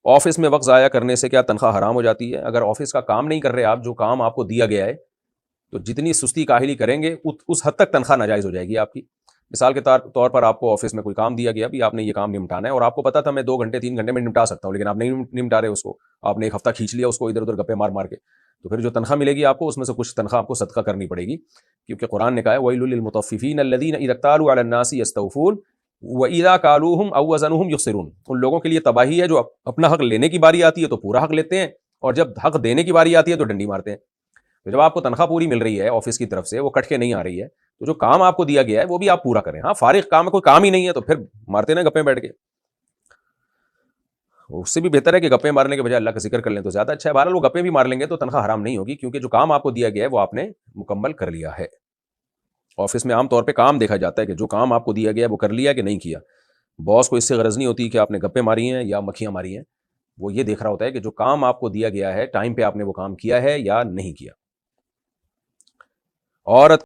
Office میں وقت ضائع کرنے سے کیا تنخواہ حرام ہو جاتی ہے؟ اگر آفس کا کام نہیں کر رہے آپ، جو کام آپ کو دیا گیا ہے، تو جتنی سستی کاہلی کریں گے اس حد تک تنخواہ ناجائز ہو جائے گی آپ کی. مثال کے طور پر آپ کو آفس میں کوئی کام دیا گیا، بھی آپ نے یہ کام نمٹانا ہے، اور آپ کو پتا تھا میں 2 گھنٹے 3 گھنٹے میں نمٹا سکتا ہوں، لیکن آپ نہیں نمٹا رہے اس کو، آپ نے 1 ہفتہ کھینچ لیا اس کو ادھر ادھر گپے مار مار کے، تو پھر جو تنخواہ ملے گی آپ کو، اس میں سے کچھ تنخواہ آپ کو صدقہ کرنی پڑے گی، کیونکہ قرآن نے کہا ہے وَيْلٌ لِّلْمُطَفِّفِينَ الَّذِينَ إِذَا اكْتَالُوا عَلَى النَّاسِ يَسْتَوْفُونَ وَإِذَا كَالُوهُمْ أَوْ وَّزَنُوهُمْ يُخْسِرُونَ. ان لوگوں کے لیے تباہی ہے جو اپنا حق لینے کی باری آتی ہے تو پورا حق لیتے ہیں، اور جب حق دینے کی باری آتی ہے تو ڈنڈی مارتے ہیں. تو جب آپ کو تنخواہ پوری مل رہی ہے آفس کی طرف سے، وہ کٹ کے نہیں آ رہی ہے، تو جو کام آپ کو دیا گیا ہے وہ بھی آپ پورا کریں. ہاں فارغ کام ہے، کوئی کام ہی نہیں ہے تو پھر مارتے نا گپیں بیٹھ کے. اس سے بھی بہتر ہے کہ گپیں مارنے کے بجائے اللہ کا ذکر کر لیں تو زیادہ اچھا ہے. بہرحال وہ گپیں بھی مار لیں گے تو تنخواہ حرام نہیں ہوگی، کیونکہ جو کام آپ کو دیا گیا ہے وہ آپ نے مکمل کر لیا ہے. آفس میں عام طور پہ کام دیکھا جاتا ہے کہ جو کام آپ کو دیا گیا ہے وہ کر لیا کہ نہیں کیا. باس کو اس سے غرض نہیں ہوتی کہ آپ نے گپیں ماری ہیں یا مکھیاں ماری ہیں، وہ یہ دیکھ رہا ہوتا ہے کہ جو کام آپ کو دیا گیا ہے ٹائم پہ آپ نے وہ کام کیا ہے یا نہیں کیا. عورت